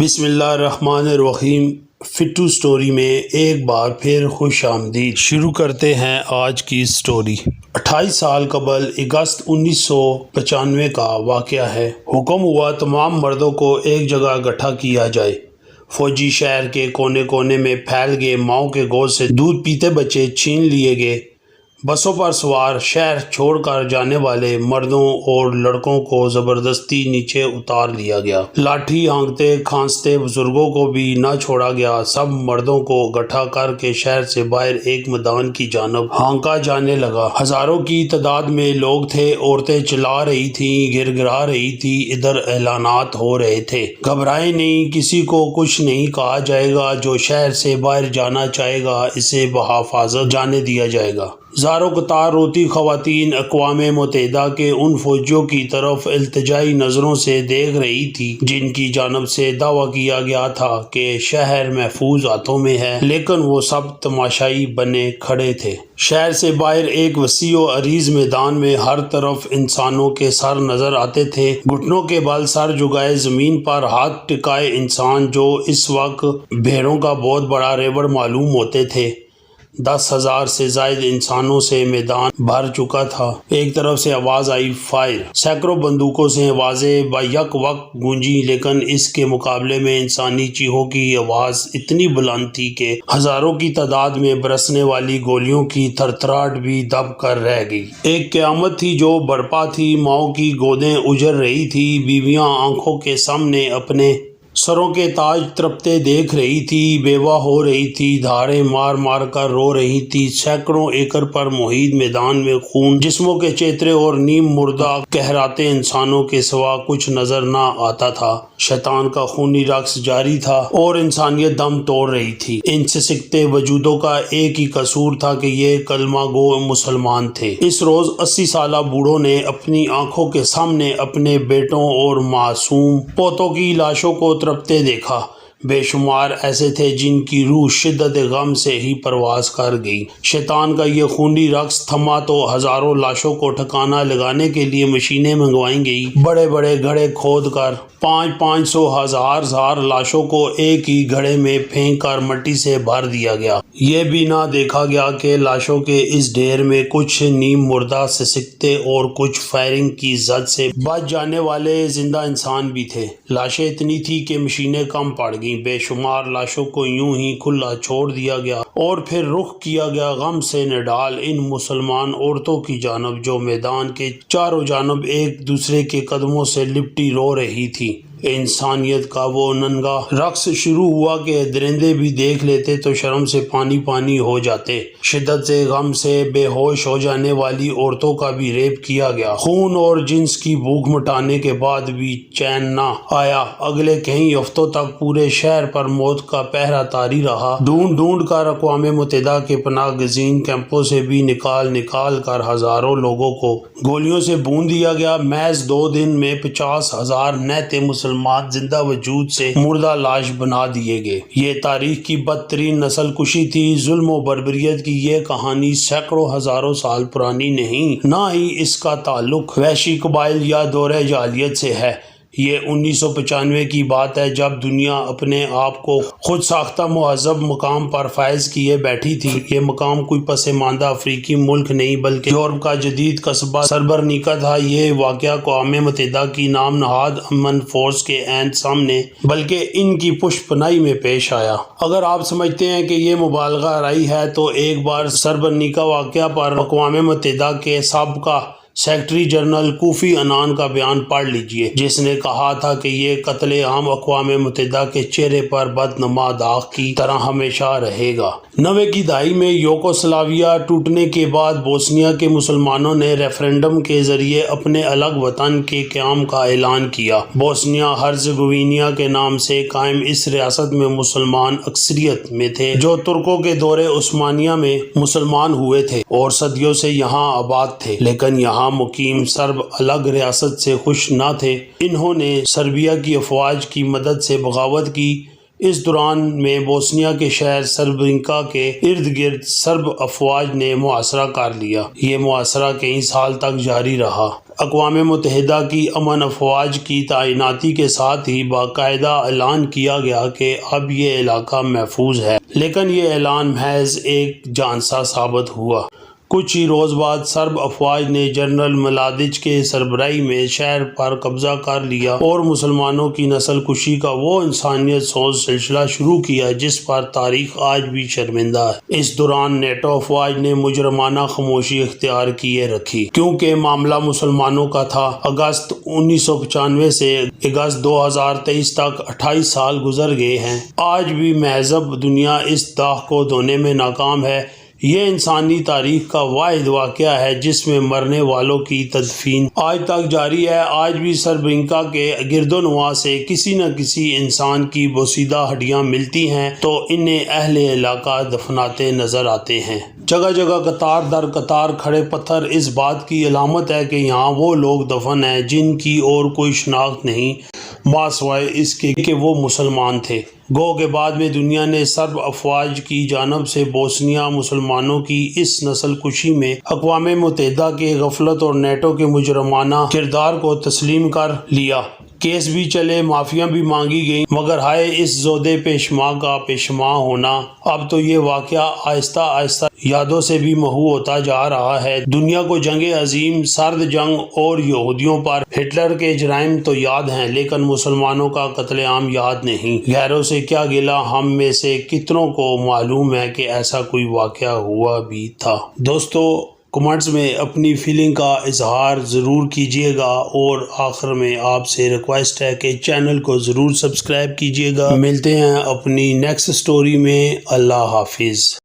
بسم اللہ الرحمن الرحیم۔ فٹو سٹوری میں ایک بار پھر خوش آمدید۔ شروع کرتے ہیں آج کی سٹوری۔ 28 سال قبل اگست 1995 کا واقعہ ہے۔ حکم ہوا تمام مردوں کو ایک جگہ اکٹھا کیا جائے۔ فوجی شہر کے کونے کونے میں پھیل گئے، ماؤں کے گود سے دودھ پیتے بچے چھین لیے گئے۔ بسوں پر سوار شہر چھوڑ کر جانے والے مردوں اور لڑکوں کو زبردستی نیچے اتار لیا گیا۔ لاٹھی ہانکتے کھانستے بزرگوں کو بھی نہ چھوڑا گیا۔ سب مردوں کو اکٹھا کر کے شہر سے باہر ایک میدان کی جانب ہانکا جانے لگا۔ ہزاروں کی تعداد میں لوگ تھے، عورتیں چلا رہی تھیں، گر گرا رہی تھیں، ادھر اعلانات ہو رہے تھے۔ گھبرائیں نہیں، کسی کو کچھ نہیں کہا جائے گا، جو شہر سے باہر جانا چاہے گا اسے بحفاظت جانے دیا جائے گا۔ زاروں قطار روتی خواتین اقوام متحدہ کے ان فوجیوں کی طرف التجائی نظروں سے دیکھ رہی تھی جن کی جانب سے دعویٰ کیا گیا تھا کہ شہر محفوظ ہاتھوں میں ہے، لیکن وہ سب تماشائی بنے کھڑے تھے۔ شہر سے باہر ایک وسیع و عریض میدان میں ہر طرف انسانوں کے سر نظر آتے تھے، گھٹنوں کے بل سر جھکائے زمین پر ہاتھ ٹکائے انسان، جو اس وقت بھیڑوں کا بہت بڑا ریوڑ معلوم ہوتے تھے۔ 10,000 سے زائد انسانوں سے میدان بھر چکا تھا۔ ایک طرف سے آواز آئی، فائر! سینکڑوں بندوقوں سے آوازیں بیک وقت گونجی، لیکن اس کے مقابلے میں انسانی چیخوں کی آواز اتنی بلند تھی کہ ہزاروں کی تعداد میں برسنے والی گولیوں کی تھرتھراہٹ بھی دب کر رہ گئی۔ ایک قیامت تھی جو برپا تھی، ماؤں کی گودیں اجڑ رہی تھی، بیویاں آنکھوں کے سامنے اپنے سروں کے تاج ترپتے دیکھ رہی تھی، بیوہ ہو رہی تھی، دھاڑیں مار مار کر رو رہی تھی۔ سینکڑوں ایکڑ پر محیط میدان میں خون، جسموں کے چیترے اور نیم مردہ کہراتے انسانوں کے سوا کچھ نظر نہ آتا تھا۔ شیطان کا خونی رقص جاری تھا اور انسانیت دم توڑ رہی تھی۔ ان سسکتے وجودوں کا ایک ہی قصور تھا کہ یہ کلمہ گو مسلمان تھے۔ اس روز 80 سالہ بوڑھوں نے اپنی آنکھوں کے سامنے اپنے بیٹوں اور معصوم پوتوں کی لاشوں کو تڑپتے دیکھا۔ بے شمار ایسے تھے جن کی روح شدت غم سے ہی پرواز کر گئی۔ شیطان کا یہ خونی رقص تھما تو ہزاروں لاشوں کو ٹھکانہ لگانے کے لیے مشینیں منگوائی گئی۔ بڑے بڑے گڑھے کھود کر 500 ہزار لاشوں کو ایک ہی گڑھے میں پھینک کر مٹی سے بھر دیا گیا۔ یہ بھی نہ دیکھا گیا کہ لاشوں کے اس ڈھیر میں کچھ نیم مردہ سسکتے اور کچھ فائرنگ کی زد سے بچ جانے والے زندہ انسان بھی تھے۔ لاشیں اتنی تھی کہ مشینیں کم پڑ گئیں۔ بے شمار لاشوں کو یوں ہی کھلا چھوڑ دیا گیا اور پھر رخ کیا گیا غم سے نڈال ان مسلمان عورتوں کی جانب جو میدان کے چاروں جانب ایک دوسرے کے قدموں سے لپٹی رو رہی تھی۔ انسانیت کا وہ ننگا رقص شروع ہوا کہ درندے بھی دیکھ لیتے تو شرم سے پانی پانی ہو جاتے۔ شدت سے غم سے بے ہوش ہو جانے والی عورتوں کا بھی ریپ کیا گیا۔ خون اور جنس کی بھوک مٹانے کے بعد بھی چین نہ آیا۔ اگلے کئی ہفتوں تک پورے شہر پر موت کا پہرہ طاری رہا۔ ڈھونڈ ڈھونڈ کر اقوام متحدہ کے پناہ گزین کیمپوں سے بھی نکال کر ہزاروں لوگوں کو گولیوں سے بھون دیا گیا۔ محض 2 دن میں 50,000 نیتے مسلمان زندہ وجود سے مردہ لاش بنا دیے گئے۔ یہ تاریخ کی بدترین نسل کشی تھی۔ ظلم و بربریت کی یہ کہانی سینکڑوں ہزاروں سال پرانی نہیں، نہ ہی اس کا تعلق وحشی قبائل یا دور جاہلیت سے ہے۔ یہ 1995 کی بات ہے، جب دنیا اپنے آپ کو خود ساختہ مہذب مقام پر فائز کیے بیٹھی تھی۔ یہ مقام کوئی پسماندہ افریقی ملک نہیں بلکہ یورپ کا جدید قصبہ سربرنیکا تھا۔ یہ واقعہ اقوام متحدہ کی نام نہاد امن فورس کے عین سامنے بلکہ ان کی پشت پناہی میں پیش آیا۔ اگر آپ سمجھتے ہیں کہ یہ مبالغہ آرائی ہے تو ایک بار سربرنیکا واقعہ پر اقوام متحدہ کے سابقہ سیکرٹری جنرل کوفی عنان کا بیان پڑھ لیجئے، جس نے کہا تھا کہ یہ قتل عام اقوام متحدہ کے چہرے پر بدنما داغ کی طرح ہمیشہ رہے گا۔ 90 کی دہائی میں یوگوسلاویہ ٹوٹنے کے بعد بوسنیا کے مسلمانوں نے ریفرنڈم کے ذریعے اپنے الگ وطن کے قیام کا اعلان کیا۔ بوسنیا ہرزیگوینیا کے نام سے قائم اس ریاست میں مسلمان اکثریت میں تھے، جو ترکوں کے دور عثمانیہ میں مسلمان ہوئے تھے اور صدیوں سے یہاں آباد تھے، لیکن یہاں مقیم سرب الگ ریاست سے خوش نہ تھے۔ انہوں نے سربیا کی افواج کی مدد سے بغاوت کی، اس دوران میں بوسنیا کے شہر سربرینکا کے ارد گرد سرب افواج نے محاصرہ کر لیا۔ یہ محاصرہ کئی سال تک جاری رہا۔ اقوام متحدہ کی امن افواج کی تعیناتی کے ساتھ ہی باقاعدہ اعلان کیا گیا کہ اب یہ علاقہ محفوظ ہے، لیکن یہ اعلان محض ایک جھانسا ثابت ہوا۔ کچھ ہی روز بعد سرب افواج نے جنرل ملاڈچ کے سربراہی میں شہر پر قبضہ کر لیا اور مسلمانوں کی نسل کشی کا وہ انسانیت سوز سلسلہ شروع کیا جس پر تاریخ آج بھی شرمندہ ہے۔ اس دوران نیٹو افواج نے مجرمانہ خاموشی اختیار کیے رکھی، کیونکہ معاملہ مسلمانوں کا تھا۔ اگست 1995 سے اگست 2023 تک 28 سال گزر گئے ہیں۔ آج بھی مہذب دنیا اس داغ کو دھونے میں ناکام ہے۔ یہ انسانی تاریخ کا واحد واقعہ ہے جس میں مرنے والوں کی تدفین آج تک جاری ہے۔ آج بھی سربرینکا کے گرد و نواح سے کسی نہ کسی انسان کی بوسیدہ ہڈیاں ملتی ہیں تو انہیں اہل علاقہ دفناتے نظر آتے ہیں۔ جگہ جگہ قطار در قطار کھڑے پتھر اس بات کی علامت ہے کہ یہاں وہ لوگ دفن ہیں جن کی اور کوئی شناخت نہیں، ماسوائے اس کے کہ وہ مسلمان تھے۔ گو کہ بعد میں دنیا نے سرب افواج کی جانب سے بوسنیا مسلمانوں کی اس نسل کشی میں اقوام متحدہ کے غفلت اور نیٹو کے مجرمانہ کردار کو تسلیم کر لیا۔ کیس بھی چلے، معافیاں بھی مانگی گئیں، مگر ہائے اس زودِ پیشما کا پیشما ہونا۔ اب تو یہ واقعہ آہستہ آہستہ یادوں سے بھی محو ہوتا جا رہا ہے۔ دنیا کو جنگ عظیم، سرد جنگ اور یہودیوں پر ہٹلر کے جرائم تو یاد ہیں، لیکن مسلمانوں کا قتل عام یاد نہیں۔ غیروں سے کیا گلہ، ہم میں سے کتنوں کو معلوم ہے کہ ایسا کوئی واقعہ ہوا بھی تھا۔ دوستو، کمنٹس میں اپنی فیلنگ کا اظہار ضرور کیجیے گا، اور آخر میں آپ سے ریکویسٹ ہے کہ چینل کو ضرور سبسکرائب کیجیے گا۔ ملتے ہیں اپنی نیکسٹ سٹوری میں۔ اللہ حافظ۔